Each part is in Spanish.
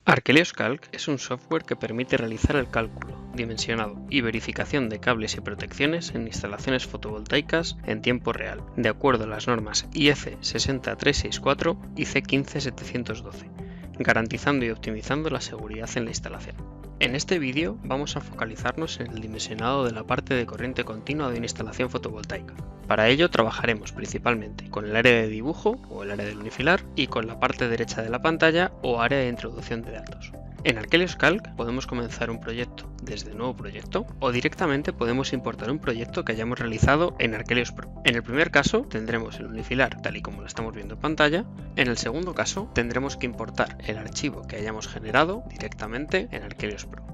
Archelios Calc es un software que permite realizar el cálculo, dimensionado y verificación de cables y protecciones en instalaciones fotovoltaicas en tiempo real, de acuerdo a las normas IEC 60364 y C 15712, garantizando y optimizando la seguridad en la instalación. En este vídeo vamos a focalizarnos en el dimensionado de la parte de corriente continua de una instalación fotovoltaica. Para ello trabajaremos principalmente con el área de dibujo o el área del unifilar y con la parte derecha de la pantalla o área de introducción de datos. En Archelios Calc podemos comenzar un proyecto desde Nuevo proyecto o directamente podemos importar un proyecto que hayamos realizado en Archelios Pro. En el primer caso tendremos el unifilar tal y como lo estamos viendo en pantalla. En el segundo caso tendremos que importar el archivo que hayamos generado directamente en Archelios Pro.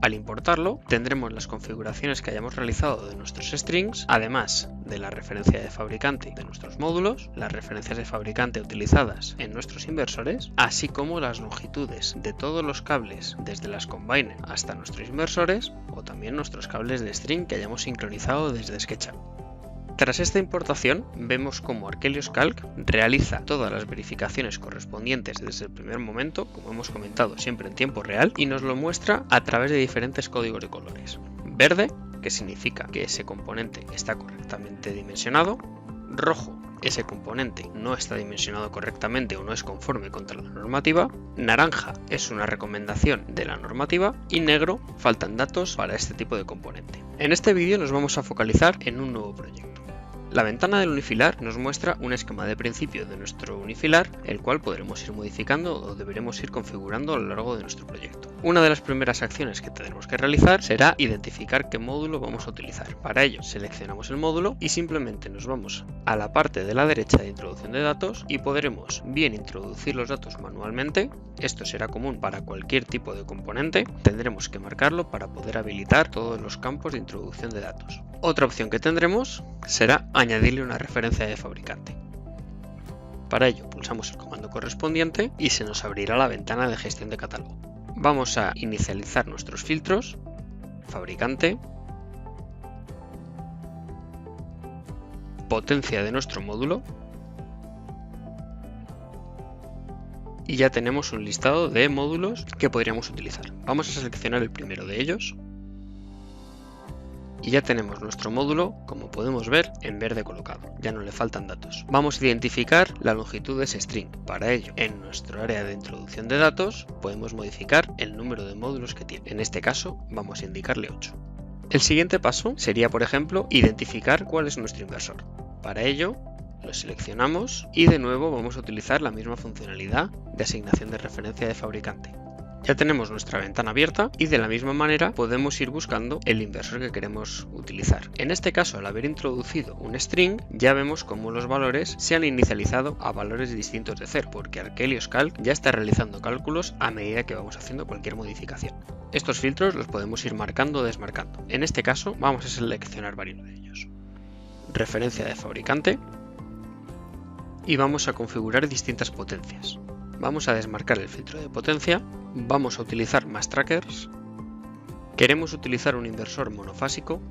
Al importarlo, tendremos las configuraciones que hayamos realizado de nuestros strings, además de la referencia de fabricante de nuestros módulos, las referencias de fabricante utilizadas en nuestros inversores, así como las longitudes de todos los cables desde las combiner hasta nuestros inversores o también nuestros cables de string que hayamos sincronizado desde SketchUp. Tras esta importación, vemos cómo Archelios Calc realiza todas las verificaciones correspondientes desde el primer momento, como hemos comentado siempre en tiempo real, y nos lo muestra a través de diferentes códigos de colores. Verde, que significa que ese componente está correctamente dimensionado. Rojo, ese componente no está dimensionado correctamente o no es conforme contra la normativa. Naranja es una recomendación de la normativa y negro, faltan datos para este tipo de componente. En este vídeo nos vamos a focalizar en un nuevo proyecto. La ventana del unifilar nos muestra un esquema de principio de nuestro unifilar, el cual podremos ir modificando o deberemos ir configurando a lo largo de nuestro proyecto. Una de las primeras acciones que tendremos que realizar será identificar qué módulo vamos a utilizar. Para ello seleccionamos el módulo y simplemente nos vamos a la parte de la derecha de introducción de datos y podremos bien introducir los datos manualmente. Esto será común para cualquier tipo de componente. Tendremos que marcarlo para poder habilitar todos los campos de introducción de datos. Otra opción que tendremos será añadirle una referencia de fabricante. Para ello pulsamos el comando correspondiente y se nos abrirá la ventana de gestión de catálogo. Vamos a inicializar nuestros filtros, fabricante, potencia de nuestro módulo y ya tenemos un listado de módulos que podríamos utilizar. Vamos a seleccionar el primero de ellos. Y ya tenemos nuestro módulo, como podemos ver, en verde colocado. Ya no le faltan datos. Vamos a identificar la longitud de ese string. Para ello, en nuestro área de introducción de datos, podemos modificar el número de módulos que tiene. En este caso, vamos a indicarle 8. El siguiente paso sería, por ejemplo, identificar cuál es nuestro inversor. Para ello, lo seleccionamos y de nuevo vamos a utilizar la misma funcionalidad de asignación de referencia de fabricante. Ya tenemos nuestra ventana abierta y de la misma manera podemos ir buscando el inversor que queremos utilizar. En este caso, al haber introducido un string, ya vemos cómo los valores se han inicializado a valores distintos de 0, porque Archelios Calc ya está realizando cálculos a medida que vamos haciendo cualquier modificación. Estos filtros los podemos ir marcando o desmarcando. En este caso, vamos a seleccionar varios de ellos. Referencia de fabricante y vamos a configurar distintas potencias. Vamos a desmarcar el filtro de potencia, vamos a utilizar más trackers, queremos utilizar un inversor monofásico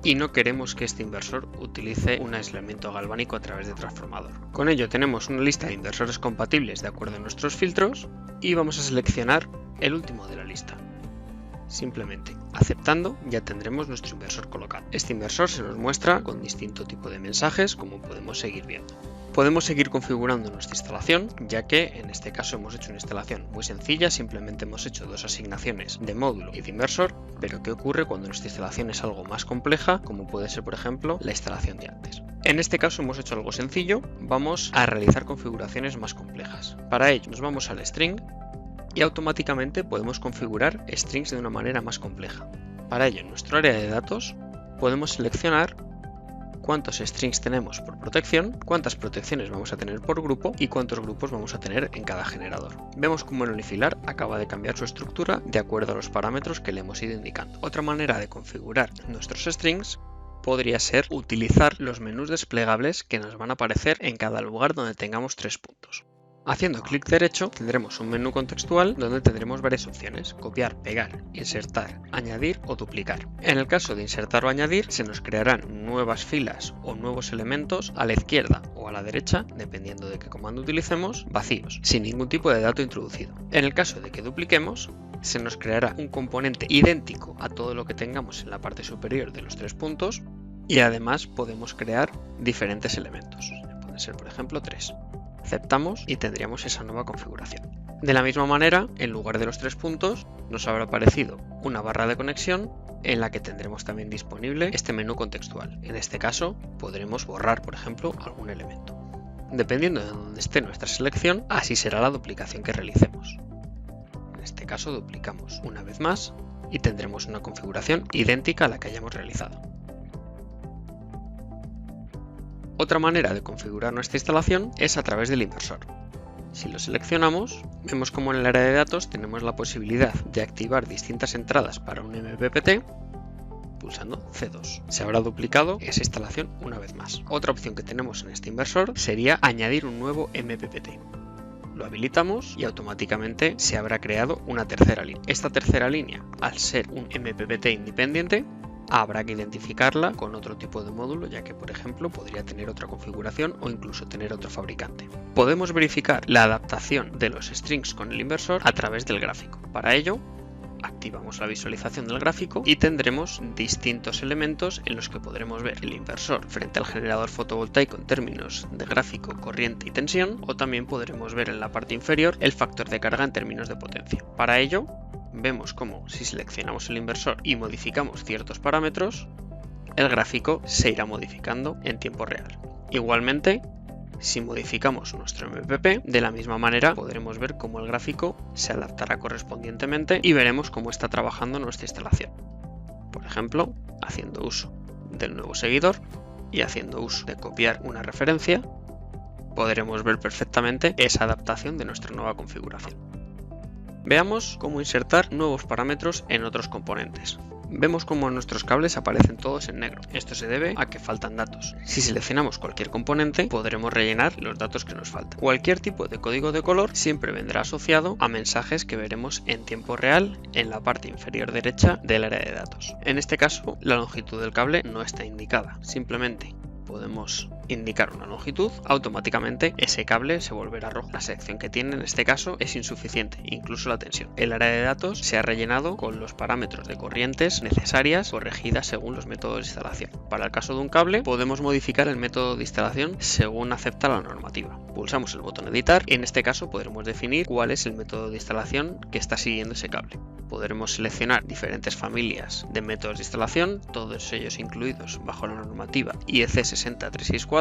y no queremos que este inversor utilice un aislamiento galvánico a través de transformador. Con ello tenemos una lista de inversores compatibles de acuerdo a nuestros filtros y vamos a seleccionar el último de la lista. Simplemente aceptando ya tendremos nuestro inversor colocado. Este inversor se nos muestra con distinto tipo de mensajes, como podemos seguir viendo. Podemos seguir configurando nuestra instalación, ya que en este caso hemos hecho una instalación muy sencilla, simplemente hemos hecho dos asignaciones de módulo y de inversor, pero ¿qué ocurre cuando nuestra instalación es algo más compleja, como puede ser por ejemplo la instalación de antes? En este caso hemos hecho algo sencillo, vamos a realizar configuraciones más complejas. Para ello nos vamos al string y automáticamente podemos configurar strings de una manera más compleja. Para ello en nuestro área de datos podemos seleccionar cuántos strings tenemos por protección, cuántas protecciones vamos a tener por grupo y cuántos grupos vamos a tener en cada generador. Vemos cómo el unifilar acaba de cambiar su estructura de acuerdo a los parámetros que le hemos ido indicando. Otra manera de configurar nuestros strings podría ser utilizar los menús desplegables que nos van a aparecer en cada lugar donde tengamos 3 puntos. Haciendo clic derecho tendremos un menú contextual donde tendremos varias opciones: copiar, pegar, insertar, añadir o duplicar. En el caso de insertar o añadir se nos crearán nuevas filas o nuevos elementos a la izquierda o a la derecha, dependiendo de qué comando utilicemos, vacíos, sin ningún tipo de dato introducido. En el caso de que dupliquemos, se nos creará un componente idéntico a todo lo que tengamos en la parte superior de los 3 puntos y además podemos crear diferentes elementos. Pueden ser, por ejemplo, 3. Aceptamos y tendríamos esa nueva configuración. De la misma manera, en lugar de los 3 puntos, nos habrá aparecido una barra de conexión en la que tendremos también disponible este menú contextual. En este caso, podremos borrar, por ejemplo, algún elemento. Dependiendo de dónde esté nuestra selección, así será la duplicación que realicemos. En este caso, duplicamos una vez más y tendremos una configuración idéntica a la que hayamos realizado. Otra manera de configurar nuestra instalación es a través del inversor. Si lo seleccionamos, vemos como en el área de datos tenemos la posibilidad de activar distintas entradas para un MPPT pulsando C2. Se habrá duplicado esa instalación una vez más. Otra opción que tenemos en este inversor sería añadir un nuevo MPPT. Lo habilitamos y automáticamente se habrá creado una tercera línea. Esta tercera línea, al ser un MPPT independiente, habrá que identificarla con otro tipo de módulo, ya que por ejemplo podría tener otra configuración o incluso tener otro fabricante. Podemos verificar la adaptación de los strings con el inversor a través del gráfico. Para ello, activamos la visualización del gráfico y tendremos distintos elementos en los que podremos ver el inversor frente al generador fotovoltaico en términos de gráfico, corriente y tensión, o también podremos ver en la parte inferior el factor de carga en términos de potencia. Para ello, vemos como si seleccionamos el inversor y modificamos ciertos parámetros, el gráfico se irá modificando en tiempo real. Igualmente, si modificamos nuestro MPP, de la misma manera podremos ver cómo el gráfico se adaptará correspondientemente y veremos cómo está trabajando nuestra instalación. Por ejemplo, haciendo uso del nuevo seguidor y haciendo uso de copiar una referencia, podremos ver perfectamente esa adaptación de nuestra nueva configuración. Veamos cómo insertar nuevos parámetros en otros componentes. Vemos cómo nuestros cables aparecen todos en negro. Esto se debe a que faltan datos. Si seleccionamos cualquier componente, podremos rellenar los datos que nos faltan. Cualquier tipo de código de color siempre vendrá asociado a mensajes que veremos en tiempo real en la parte inferior derecha del área de datos. En este caso, la longitud del cable no está indicada. Simplemente podemos indicar una longitud, automáticamente ese cable se volverá rojo. La selección que tiene en este caso es insuficiente, incluso la tensión. El área de datos se ha rellenado con los parámetros de corrientes necesarias corregidas según los métodos de instalación. Para el caso de un cable, podemos modificar el método de instalación según acepta la normativa. Pulsamos el botón editar y en este caso podremos definir cuál es el método de instalación que está siguiendo ese cable. Podremos seleccionar diferentes familias de métodos de instalación, todos ellos incluidos bajo la normativa IEC 60364,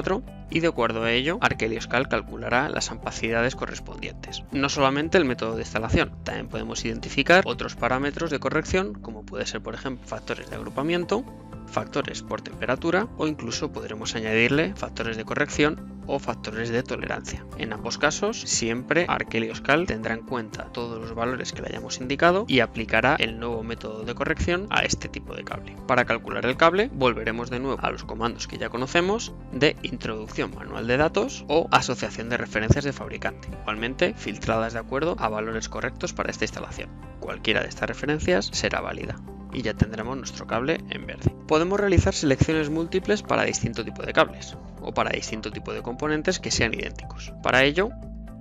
y de acuerdo a ello, Archelios-Cal calculará las ampacidades correspondientes. No solamente el método de instalación, también podemos identificar otros parámetros de corrección, como puede ser por ejemplo factores de agrupamiento, factores por temperatura o incluso podremos añadirle factores de corrección o factores de tolerancia. En ambos casos, siempre Archelios-Cal tendrá en cuenta todos los valores que le hayamos indicado y aplicará el nuevo método de corrección a este tipo de cable. Para calcular el cable, volveremos de nuevo a los comandos que ya conocemos de introducción manual de datos o asociación de referencias de fabricante, igualmente filtradas de acuerdo a valores correctos para esta instalación. Cualquiera de estas referencias será válida y ya tendremos nuestro cable en verde. Podemos realizar selecciones múltiples para distinto tipo de cables o para distinto tipo de componentes que sean idénticos. Para ello,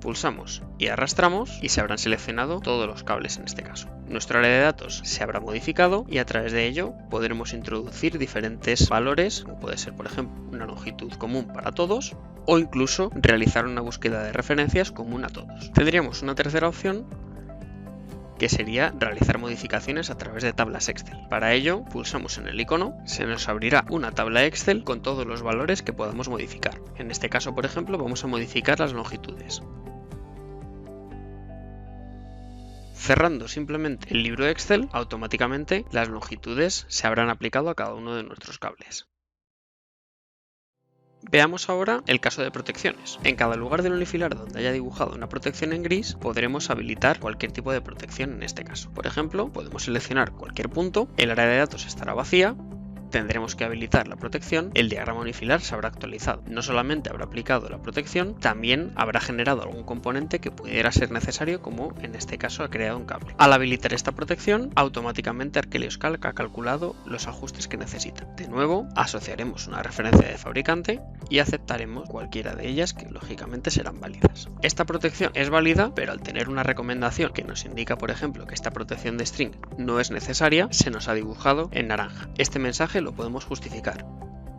pulsamos y arrastramos y se habrán seleccionado todos los cables en este caso. Nuestro área de datos se habrá modificado y a través de ello podremos introducir diferentes valores, como puede ser por ejemplo una longitud común para todos o incluso realizar una búsqueda de referencias común a todos. Tendríamos una tercera opción, que sería realizar modificaciones a través de tablas Excel. Para ello, pulsamos en el icono, se nos abrirá una tabla Excel con todos los valores que podamos modificar. En este caso, por ejemplo, vamos a modificar las longitudes. Cerrando simplemente el libro de Excel, automáticamente las longitudes se habrán aplicado a cada uno de nuestros cables. Veamos ahora el caso de protecciones. En cada lugar del unifilar donde haya dibujado una protección en gris, podremos habilitar cualquier tipo de protección en este caso. Por ejemplo, podemos seleccionar cualquier punto, el área de datos estará vacía tendremos que habilitar la protección, el diagrama unifilar se habrá actualizado. No solamente habrá aplicado la protección, también habrá generado algún componente que pudiera ser necesario, como en este caso ha creado un cable. Al habilitar esta protección, automáticamente Archelios Calc ha calculado los ajustes que necesita. De nuevo, asociaremos una referencia de fabricante y aceptaremos cualquiera de ellas, que lógicamente serán válidas. Esta protección es válida, pero al tener una recomendación que nos indica, por ejemplo, que esta protección de string no es necesaria, se nos ha dibujado en naranja. Este mensaje lo podemos justificar.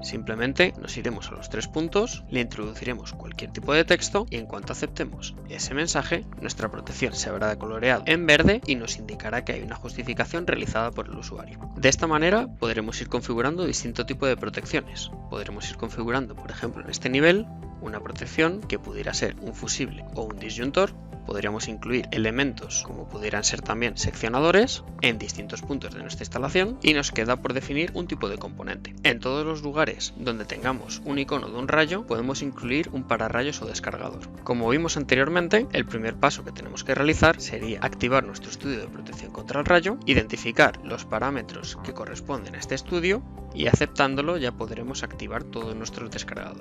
Simplemente nos iremos a los 3 puntos, le introduciremos cualquier tipo de texto y en cuanto aceptemos ese mensaje, nuestra protección se habrá coloreado en verde y nos indicará que hay una justificación realizada por el usuario. De esta manera podremos ir configurando distinto tipo de protecciones. Podremos ir configurando, por ejemplo, en este nivel, una protección que pudiera ser un fusible o un disyuntor. Podríamos incluir elementos como pudieran ser también seccionadores en distintos puntos de nuestra instalación y nos queda por definir un tipo de componente. En todos los lugares donde tengamos un icono de un rayo podemos incluir un pararrayos o descargador. Como vimos anteriormente, el primer paso que tenemos que realizar sería activar nuestro estudio de protección contra el rayo, identificar los parámetros que corresponden a este estudio y aceptándolo ya podremos activar todo nuestro descargador.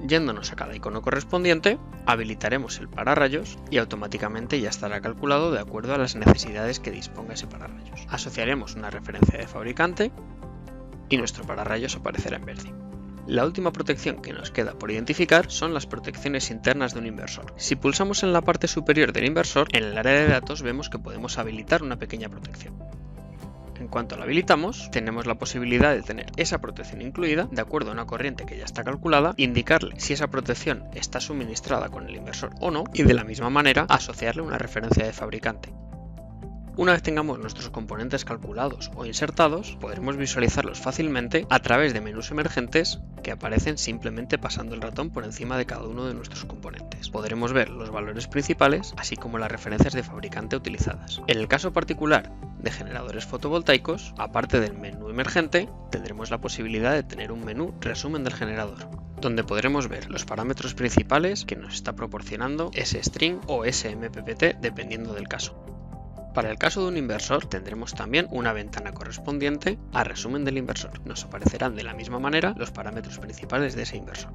Yéndonos a cada icono correspondiente, habilitaremos el pararrayos y automáticamente ya estará calculado de acuerdo a las necesidades que disponga ese pararrayos. Asociaremos una referencia de fabricante y nuestro pararrayos aparecerá en verde. La última protección que nos queda por identificar son las protecciones internas de un inversor. Si pulsamos en la parte superior del inversor, en el área de datos vemos que podemos habilitar una pequeña protección. En cuanto la habilitamos, tenemos la posibilidad de tener esa protección incluida de acuerdo a una corriente que ya está calculada, indicarle si esa protección está suministrada con el inversor o no y de la misma manera asociarle una referencia de fabricante. Una vez tengamos nuestros componentes calculados o insertados, podremos visualizarlos fácilmente a través de menús emergentes que aparecen simplemente pasando el ratón por encima de cada uno de nuestros componentes. Podremos ver los valores principales, así como las referencias de fabricante utilizadas. En el caso particular de generadores fotovoltaicos, aparte del menú emergente, tendremos la posibilidad de tener un menú resumen del generador, donde podremos ver los parámetros principales que nos está proporcionando ese string o ese MPPT dependiendo del caso. Para el caso de un inversor tendremos también una ventana correspondiente a resumen del inversor. Nos aparecerán de la misma manera los parámetros principales de ese inversor.